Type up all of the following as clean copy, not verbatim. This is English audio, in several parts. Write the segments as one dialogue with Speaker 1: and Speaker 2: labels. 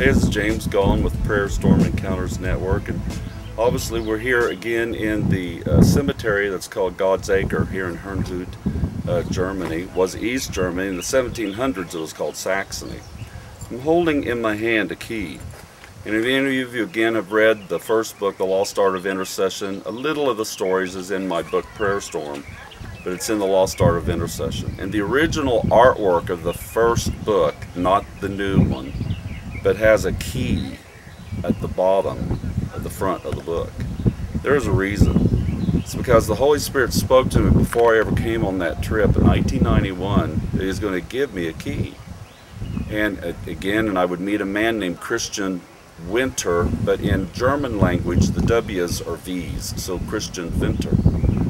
Speaker 1: Hey, this is James Gullen with Prayer Storm Encounters Network, and obviously we're here again in the cemetery that's called God's Acre here in Herrnhut, Germany. It was East Germany. In the 1700s it was called Saxony. I'm holding in my hand a key, and if any of you again have read the first book, The Lost Art of Intercession, a little of the stories is in my book Prayer Storm, but it's in The Lost Art of Intercession. And the original artwork of the first book, not the new one, but has a key at the bottom of the front of the book. There's a reason. It's because the Holy Spirit spoke to me before I ever came on that trip in 1991 that He was going to give me a key. And again, I would meet a man named Christian Winter, but in German language the W's are V's, so Christian Winter.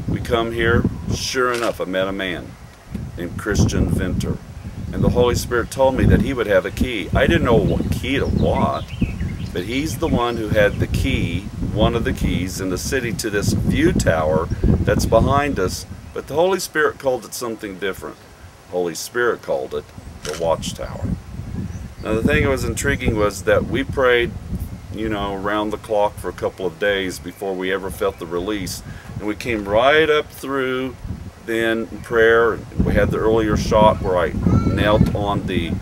Speaker 1: We come here, sure enough, I met a man named Christian Winter. And the Holy Spirit told me that he would have a key. I didn't know what key to what, but he's the one who had the key, one of the keys in the city to this view tower that's behind us, but the Holy Spirit called it something different. The Holy Spirit called it the Watchtower. Now the thing that was intriguing was that we prayed, you know, around the clock for a couple of days before we ever felt the release, and we came right up through then in prayer. We had the earlier shot where I knelt on the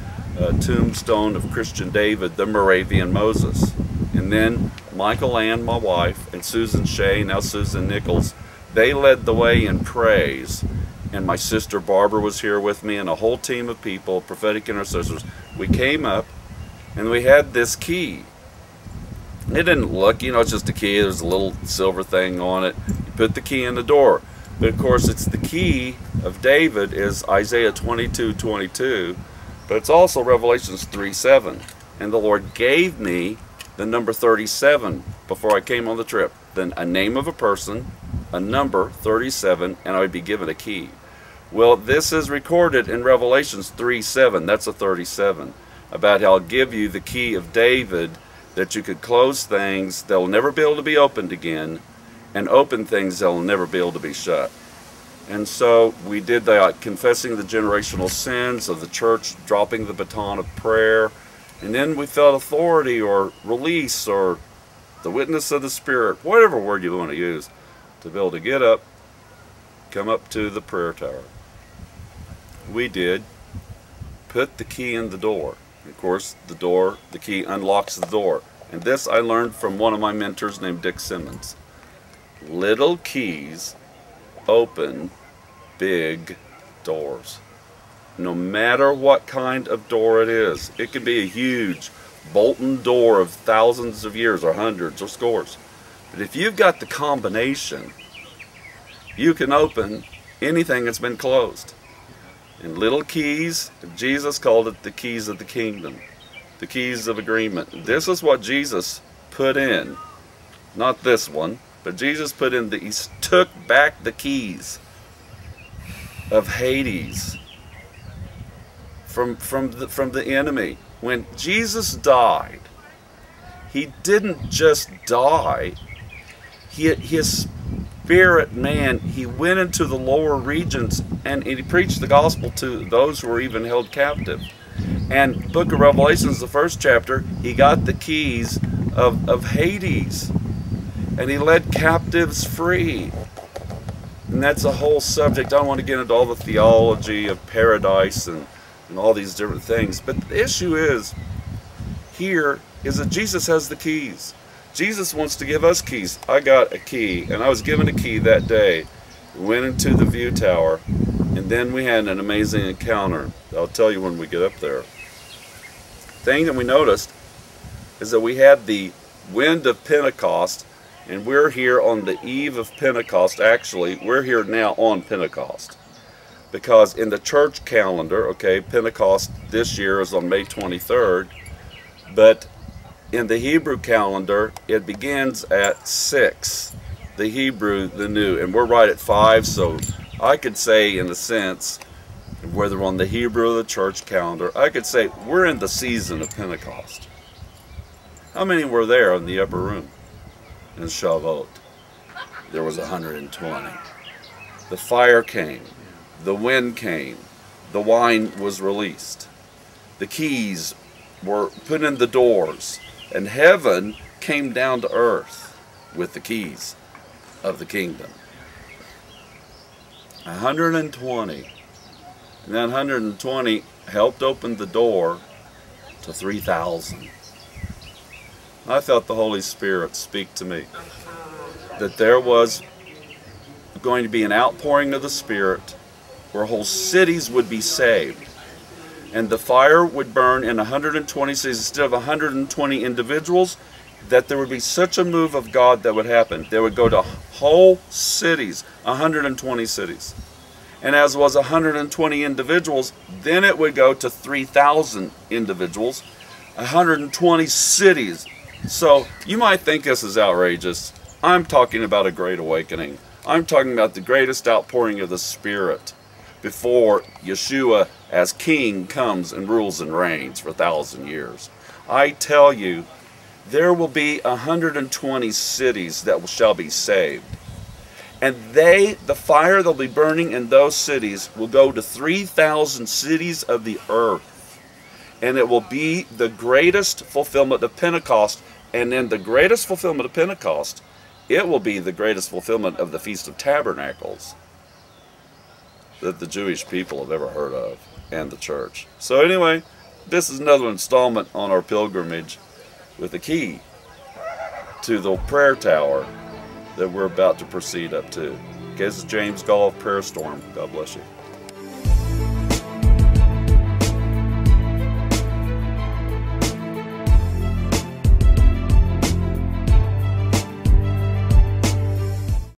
Speaker 1: tombstone of Christian David, the Moravian Moses. And then Michael Ann, my wife, and Susan Shea, now Susan Nichols, they led the way in praise. And my sister Barbara was here with me, and a whole team of people, prophetic intercessors. We came up and we had this key. It didn't look, you know, it's just a key. There's a little silver thing on it. You put the key in the door. But of course, it's the key of David is Isaiah 22:22, but it's also Revelations 3:7. And the Lord gave me the number 37 before I came on the trip. Then a name of a person, a number 37, and I would be given a key. Well, this is recorded in Revelations 3:7. That's a 37, about how I'll give you the key of David, that you could close things that will never be able to be opened again, and open things that will never be able to be shut. And so we did that, confessing the generational sins of the church, dropping the baton of prayer, and then we felt authority or release or the witness of the Spirit, whatever word you want to use, to be able to get up, come up to the prayer tower. We did put the key in the door. Of course, the key unlocks the door. And this I learned from one of my mentors named Dick Simmons. Little keys open big doors. No matter what kind of door it is. It can be a huge Bolton door of thousands of years or hundreds or scores. But if you've got the combination, you can open anything that's been closed. And little keys, Jesus called it the keys of the kingdom, the keys of agreement. This is what Jesus put in, not this one. But Jesus put in he took back the keys of Hades from the enemy. When Jesus died, He didn't just die. His spirit man, He went into the lower regions and He preached the gospel to those who were even held captive. And Book of Revelations, the first chapter, He got the keys of Hades. And He led captives free. And that's a whole subject. I don't want to get into all the theology of paradise and all these different things. But the issue is, here, is that Jesus has the keys. Jesus wants to give us keys. I got a key, and I was given a key that day. We went into the view tower, and then we had an amazing encounter. I'll tell you when we get up there. The thing that we noticed is that we had the wind of Pentecost. And we're here on the eve of Pentecost. Actually, we're here now on Pentecost. Because in the church calendar, okay, Pentecost this year is on May 23rd. But in the Hebrew calendar, it begins at 6. The Hebrew, the new. And we're right at 5. So I could say, in a sense, whether on the Hebrew or the church calendar, I could say we're in the season of Pentecost. How many were there in the upper room? In Shavuot, there was 120. The fire came, the wind came, the wine was released, the keys were put in the doors, and heaven came down to earth with the keys of the kingdom. 120. And that 120 helped open the door to 3,000. I felt the Holy Spirit speak to me that there was going to be an outpouring of the Spirit where whole cities would be saved. And the fire would burn in 120 cities instead of 120 individuals, that there would be such a move of God that would happen. They would go to whole cities, 120 cities. And as was 120 individuals, then it would go to 3,000 individuals, 120 cities. So you might think this is outrageous. I'm talking about a great awakening. I'm talking about the greatest outpouring of the Spirit before Yeshua as King comes and rules and reigns for 1,000 years. I tell you, there will be 120 cities that shall be saved. And the fire that'll be burning in those cities will go to 3,000 cities of the earth. And it will be the greatest fulfillment of Pentecost. And in the greatest fulfillment of Pentecost, it will be the greatest fulfillment of the Feast of Tabernacles that the Jewish people have ever heard of, and the church. So anyway, this is another installment on our pilgrimage with the key to the prayer tower that we're about to proceed up to. Okay, this is James Gall of Prayer Storm. God bless you.